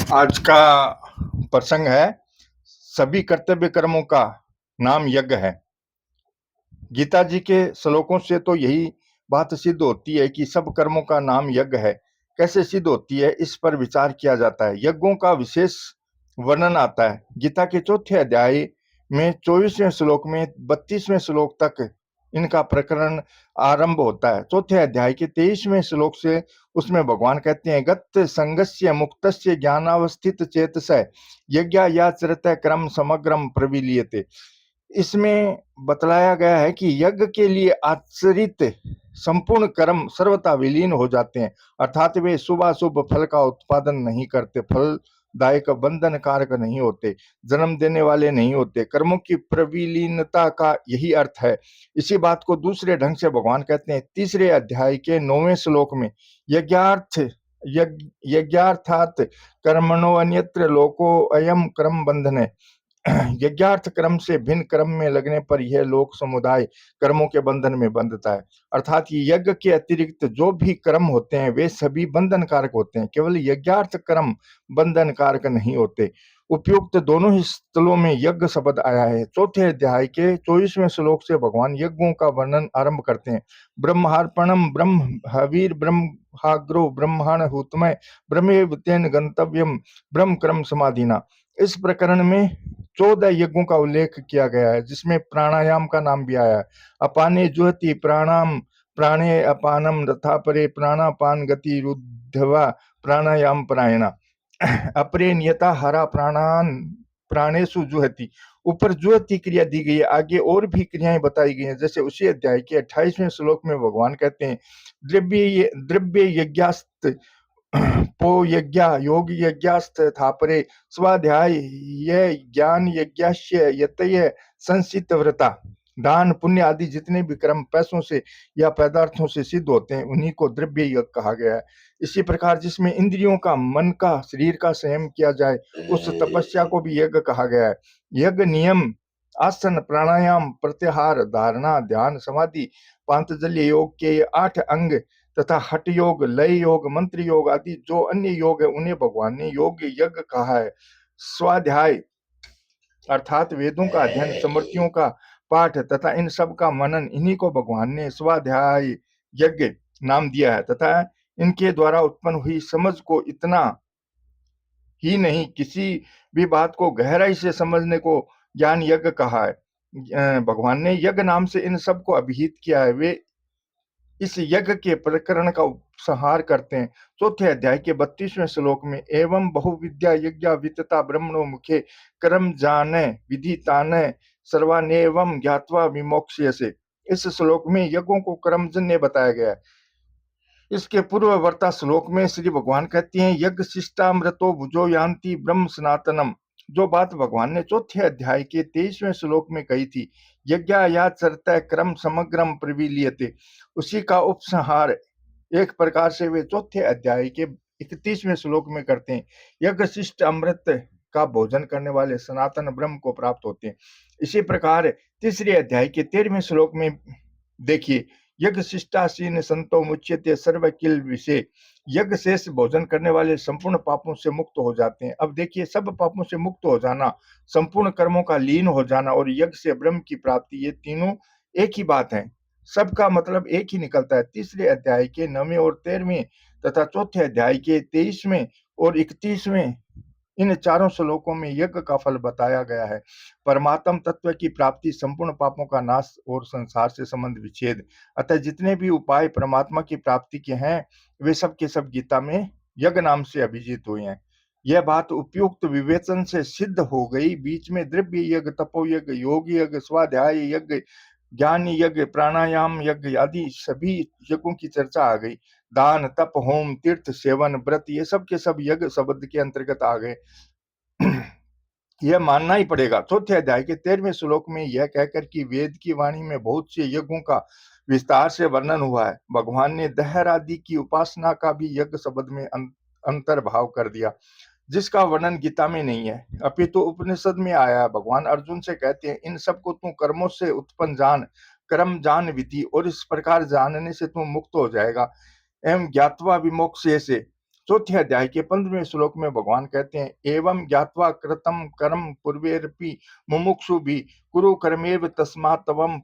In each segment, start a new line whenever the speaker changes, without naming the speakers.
आज का प्रसंग है, सभी कर्तव्य कर्मों का नाम यज्ञ है। गीता जी के श्लोकों से तो यही बात सिद्ध होती है कि सब कर्मों का नाम यज्ञ है। कैसे सिद्ध होती है, इस पर विचार किया जाता है। यज्ञों का विशेष वर्णन आता है गीता के चौथे अध्याय में 24वें श्लोक में 32वें श्लोक तक इनका प्रकरण आरंभ होता है। चौथे अध्याय के 23वें श्लोक से उसमें भगवान कहते हैं, गत संगस्य मुक्तस्य ज्ञानावस्थित चेतस यज्ञायाचरत क्रम समग्रम प्रविलीयते। इसमें बतलाया गया है कि यज्ञ के लिए आचरित संपूर्ण कर्म सर्वथा विलीन हो जाते हैं, अर्थात वे शुभाशुभ फल का उत्पादन नहीं करते, फलदायक बंधन कारक नहीं होते, जन्म देने वाले नहीं होते। कर्मों की प्रविलीनता का यही अर्थ है। इसी बात को दूसरे ढंग से भगवान कहते हैं तीसरे अध्याय के 9वें श्लोक में, यज्ञार्थात कर्मणो अन्यत्र लोको अयम कर्म बंधने। यज्ञार्थ कर्म से भिन्न कर्म में लगने पर यह लोक समुदाय कर्मों के बंधन में बंधता है। अर्थात यज्ञ के अतिरिक्त जो भी कर्म होते हैं वे सभी बंधन कारक होते हैं, केवल यज्ञार्थ कर्म बंधन कारक नहीं होते। उपयुक्त दोनों ही स्थलों में यज्ञ शब्द आया है। चौथे अध्याय के 24वें श्लोक से भगवान यज्ञों का वर्णन आरंभ करते हैं। ब्रह्मार्पणम ब्रह्म हवीर ब्रह्माग्रो ब्रह्माण हुतमय ब्रह्मेवतेन गंतव्यम ब्रह्म कर्म समाधिना। इस प्रकरण में 14 यज्ञों का उल्लेख किया गया है, जिसमें प्राणायाम का नाम भी आया है। अपाने जुहति प्राणाम प्राणे अपानम रथा परे प्राणापान गति रुद्धवा प्राणायाम परायणा अपरे नियता हरा प्राणान प्राणेशु जुहति। ऊपर जुहति क्रिया दी गई है, आगे और भी क्रियाएं बताई गई हैं। जैसे उसी अध्याय के 28वें श्लोक में भगवान कहते हैं, द्रव्य यज्ञास्त पो यज्ञ योग यज्ञास्त थापरे स्वाध्याय ये ज्ञान यज्ञाश्य यतय संसित व्रता। दान पुण्य आदि जितने भी कर्म पैसों से या पदार्थों से सिद्ध होते हैं उन्हीं को द्रव्य यज्ञ कहा गया है। इसी प्रकार जिसमें इंद्रियों का, मन का, शरीर का संयम किया जाए उस तपस्या को भी यज्ञ कहा गया है। यज्ञ नियम, आसन, प्राणायाम, प्रत्याहार, धारणा, ध्यान, समाधि, पांतजल्य योग के 8 अंग तथा हठ योग, लय योग, मंत्र योग आदि जो अन्य योग है उन्हें भगवान ने योग यज्ञ कहा है। स्वाध्याय अर्थात वेदों का अध्ययन, स्मृतियों का पाठ तथा इन सब का मनन, इन्हीं को भगवान ने स्वाध्याय यज्ञ नाम दिया है तथा इनके द्वारा उत्पन्न हुई समझ को इतना ही नहीं, किसी भी बात को गहराई से समझने को ज्ञान यज्ञ कहा है। भगवान ने यज्ञ नाम से इन सब को अभिहित किया है। वे इस यज्ञ के प्रकरण का उपसंहार करते हैं। चौथे अध्याय के 32वें श्लोक में, एवं बहुविद्या यज्ञ वितता ब्रह्मणो मुखे कर्म जाने विधिताने सर्वानेवम ज्ञात्वा विमोक्ष्यसे। इस श्लोक में यज्ञों को कर्मजन्य बताया गया है। इसके पूर्ववर्ता श्लोक में श्री भगवान कहते हैं, यज्ञ शिष्टामृतो भुजो यान्ति ब्रह्म सनातनम। जो बात भगवान ने चौथे अध्याय के 23वें श्लोक में कही थी, यज्ञायाचरत क्रम समग्रम प्रविलीयते, उसी का उपसंहार एक प्रकार से वे चौथे अध्याय के 31वें श्लोक में करते हैं। यज्ञ शिष्ट अमृत का भोजन करने वाले सनातन ब्रह्म को प्राप्त होते हैं। इसी प्रकार तीसरे अध्याय के 13वें श्लोक में देखिए, यज्ञ शिष्टासीन संतो मुच्यते सर्व किल विषय। यज्ञ शेष भोजन करने वाले संपूर्ण पापों से मुक्त हो जाते हैं। अब देखिए, सब पापों से मुक्त हो जाना, संपूर्ण कर्मों का लीन हो जाना और यज्ञ से ब्रह्म की प्राप्ति, ये तीनों एक ही बात है। सबका मतलब एक ही निकलता है। तीसरे अध्याय के 9वें और 13वें तथा चौथे अध्याय के 23वें और 31वें, इन चारों श्लोकों में यज्ञ का फल बताया गया है। परमात्म तत्व की प्राप्ति, संपूर्ण पापों का नाश और संसार से संबंध विच्छेद। अतः जितने भी उपाय परमात्मा की प्राप्ति के हैं वे सब के सब गीता में यज्ञ नाम से अभिहित हुए हैं। यह बात उपयुक्त विवेचन से सिद्ध हो गई। बीच में द्रव्य यज्ञ, तपो यज्ञ, योग यज्ञ, स्वाध्याय यज्ञ, ज्ञान यज्ञ, प्राणायाम यज्ञ आदि सभी यज्ञों की चर्चा आ गई। दान, तप, होम, तीर्थ, सेवन, व्रत, ये सब के सब यज्ञ शब्द के अंतर्गत आ गए। यह मानना ही पड़ेगा। चौथे अध्याय के 13वें श्लोक में यह कहकर कि वेद की वाणी में बहुत से यज्ञों का विस्तार से वर्णन हुआ है, भगवान ने दहर आदि की उपासना का भी यज्ञ शब्द में अंतर्भाव कर दिया, जिसका वर्णन गीता में नहीं है, अपितु उपनिषद में आया है। भगवान अर्जुन से कहते हैं, इन सबको तू कर्मों से उत्पन्न जान, कर्म जान विधि, और इस प्रकार जानने से तू मुक्त हो जाएगा। एवं ज्ञात्वा विमोक्ष्य से, चौथे अध्याय के 15वें श्लोक में भगवान कहते हैं, एवं ज्ञात्वा कृतं कर्म पूर्वेरपि मुमुक्षु भी कुरु कर्मेव तस्मात् तवम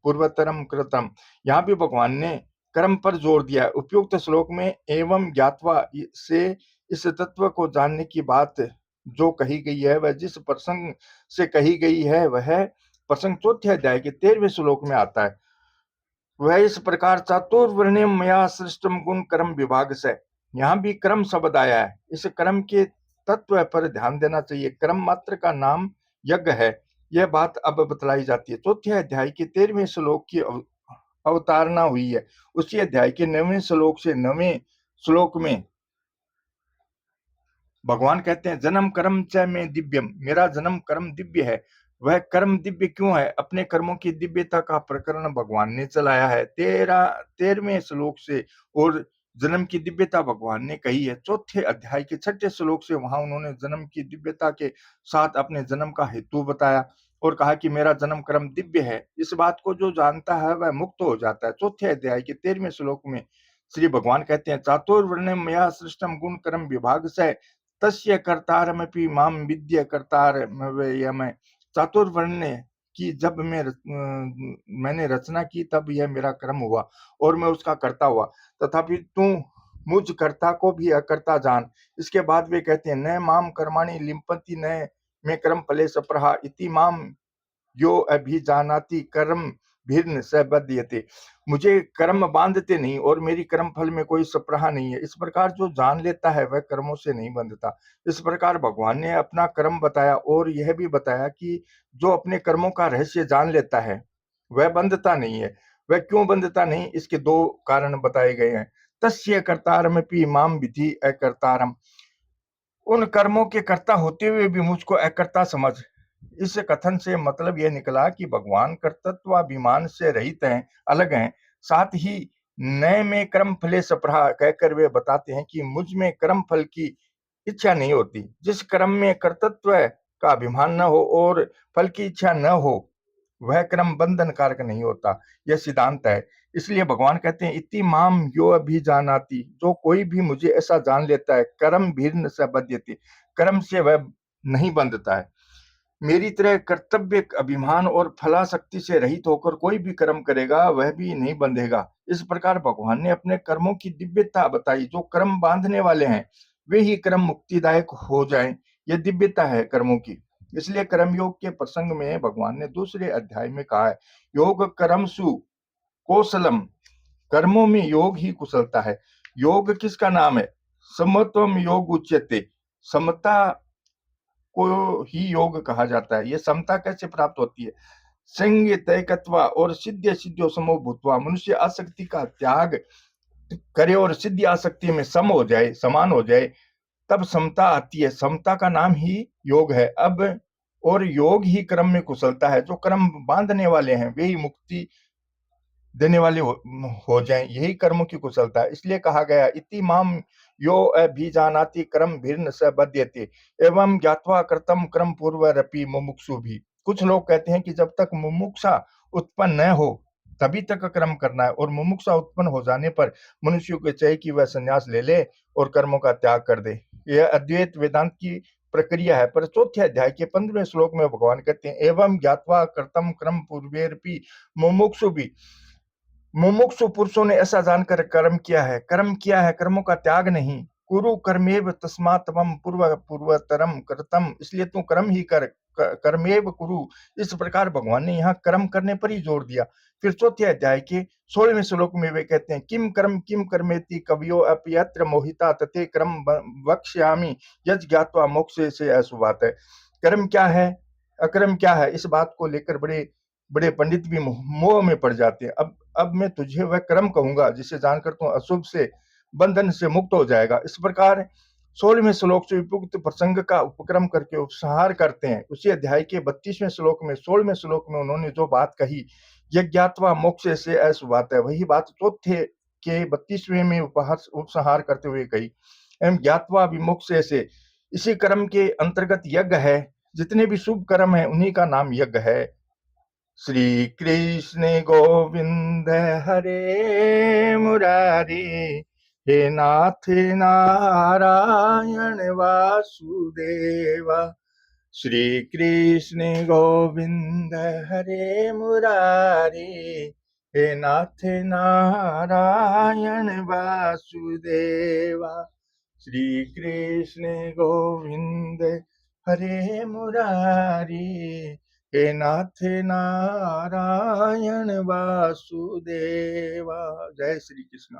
पूर्वतरम कृतम। यहाँ भी भगवान ने कर्म पर जोर दिया। उपयुक्त श्लोक में एवं ज्ञात्वा से इस तत्व को जानने की बात जो कही गई है, वह जिस प्रसंग से कही गई है, वह प्रसंग चौथे अध्याय के 13वें श्लोक में आता है। वह इस प्रकार चातुर्वर्ण्यम मया सृष्टम गुण कर्म विभाग से। यहाँ भी क्रम शब्द आया है। इस क्रम के तत्व पर ध्यान देना चाहिए। क्रम मात्र का नाम यज्ञ है, यह बात अब बतलाई जाती है। चौथे अध्याय के 13वें श्लोक की अवतारणा हुई है। उसी अध्याय के 9वें श्लोक से 9वें श्लोक में भगवान कहते हैं, जन्म कर्म च में दिव्यम, मेरा जन्म कर्म दिव्य है। वह कर्म दिव्य क्यों है? अपने कर्मों की दिव्यता का प्रकरण भगवान ने चलाया है 13वें श्लोक से, और जन्म की दिव्यता भगवान ने कही है चौथे अध्याय के 6ठे श्लोक से। वहां उन्होंने जन्म की दिव्यता के साथ अपने जन्म का हेतु बताया और कहा कि मेरा जन्म कर्म दिव्य है। इस बात को जो जानता है वह मुक्त हो जाता है। चौथे अध्याय के 13वें श्लोक में श्री भगवान कहते हैं, चातुर्वर्ण्यम मया सृष्टम गुण कर्म विभाग से तस्य कर्तारमपि माम विद्य कर्तारमव्ययम्। चातुर्वर्ण्य की जब मैंने रचना की, तब यह मेरा कर्म हुआ और मैं उसका कर्ता हुआ। तथापि तू मुझ कर्ता को भी अकर्ता जान। इसके बाद वे कहते हैं, न माम कर्माणि लिम्पन्ति न मे कर्म फले सप्रहा इति माम यो अभिजानाति कर्म भिन्न स बध्यते। मुझे कर्म बांधते नहीं और मेरी कर्म फल में कोई सप्रहा नहीं है। इस प्रकार जो जान लेता है वह कर्मों से नहीं बंधता। इस प्रकार भगवान ने अपना कर्म बताया और यह भी बताया कि जो अपने कर्मों का रहस्य जान लेता है वह बंधता नहीं है। वह क्यों बंधता नहीं, इसके दो कारण बताए गए हैं। तस्य कर्तारमपि माम विधि अकर्तारम। उन कर्मों के कर्ता होते हुए भी मुझको अकर्ता समझ। इस कथन से मतलब यह निकला कि भगवान कर्तृत्वाभिमान से रहित हैं, अलग हैं। साथ ही नए में कर्म फले सप्रहा कहकर वे बताते हैं कि मुझ में कर्म फल की इच्छा नहीं होती। जिस कर्म में कर्तृत्व का अभिमान न हो और फल की इच्छा न हो, वह कर्म बंधन कारक नहीं होता। यह सिद्धांत है। इसलिए भगवान कहते हैं, इति माम यो अभिजानाति, जो कोई भी मुझे ऐसा जान लेता है, कर्म भिन्न स बध्यते, कर्म से वह नहीं बंधता है। मेरी तरह कर्तव्य अभिमान और फलाशक्ति से रहित होकर कोई भी कर्म करेगा, वह भी नहीं बंधेगा। इस प्रकार भगवान ने अपने कर्मों की दिव्यता बताई। जो कर्म बांधने वाले हैं वे ही कर्म मुक्तिदायक हो जाएं, यह दिव्यता है कर्मों की। इसलिए कर्मयोग के प्रसंग में भगवान ने दूसरे अध्याय में कहा है, योग कर्मसु कौशलम, कर्मों में योग ही कुशलता है। योग किसका नाम है? समत्वम योग उच्यते, समता को ही योग कहा जाता है। यह समता कैसे प्राप्त होती है? संग तैकत्वा और सिद्ध सिद्धियों समो भूतवा, मनुष्य आसक्ति का त्याग करे और सिद्धि आसक्ति में सम हो जाए, समान हो जाए, तब समता आती है। समता का नाम ही योग है। अब और योग ही कर्म में कुशलता है। जो कर्म बांधने वाले हैं वे ही मुक्ति देने वाले हो जाएं, यही कर्मों की कुशलता है। इसलिए कहा गया, इति माम यो अभिजानाति कर्म भिन्न स बध्यते एवं ज्ञात्वा कृतम कर्म पूर्वरपि मुमुक्षु भी। कुछ लोग कहते हैं कि जब तक मुमुक्षा उत्पन्न न हो तभी तक कर्म करना है, और मुमुक्षा उत्पन्न हो जाने पर मनुष्य को चाहिए कि वह संन्यास ले ले और कर्मों का त्याग कर दे। यह अद्वैत वेदांत की प्रक्रिया है। पर चौथे अध्याय के 15वें श्लोक में भगवान कहते हैं, एवं ज्ञात्वा कृतम कर्म पूर्वेरपि मुमुक्षु भी। मुमुक्षु पुरुषों ने ऐसा जानकर कर्म किया है। कर्म किया है, कर्मों का त्याग नहीं। कुरु कर्मेव तस्मात् त्वं पूर्वतरम कृतम, इसलिए तू कर्म ही कर। कर्मेव कुरु, इस प्रकार भगवान ने यहाँ कर्म करने पर ही जोर दिया। फिर चौथे अध्याय के 16वें श्लोक में वे कहते हैं, किम कर्मेति कवियो अपि यत्र मोहिता तते कर्म वक्ष्यामि यज् ज्ञात्वा मोक्षे से अशुभात है। कर्म क्या है, अकर्म क्या है, इस बात को लेकर बड़े बड़े पंडित भी मोह में पड़ जाते हैं। अब मैं तुझे वह कर्म कहूंगा जिसे जानकर तू अशुभ से बंधन से मुक्त हो जाएगा। इस प्रकार 16वें श्लोक से उपयुक्त प्रसंग का उपक्रम करके उपसंहार करते हैं। उसी अध्याय के 32वें श्लोक में 16वें श्लोक में उन्होंने जो बात कही, यज्ञात्वा मोक्ष से अशुभात है, वही बात चौथे के 32वें में उपसंहार करते हुए कही, एवं ज्ञात्वा विमोक्ष से। इसी कर्म के अंतर्गत यज्ञ है। जितने भी शुभ कर्म है उन्हीं का नाम यज्ञ है। श्री कृष्ण गोविंद हरे मुरारी, हे नाथ नारायण वासुदेवा, श्री कृष्ण गोविंद हरे मुरारी, हे नाथ नारायण वासुदेवा, श्री कृष्ण गोविंद हरे मुरारी, हे नाथ नारायण वासुदेवा। जय श्री कृष्ण।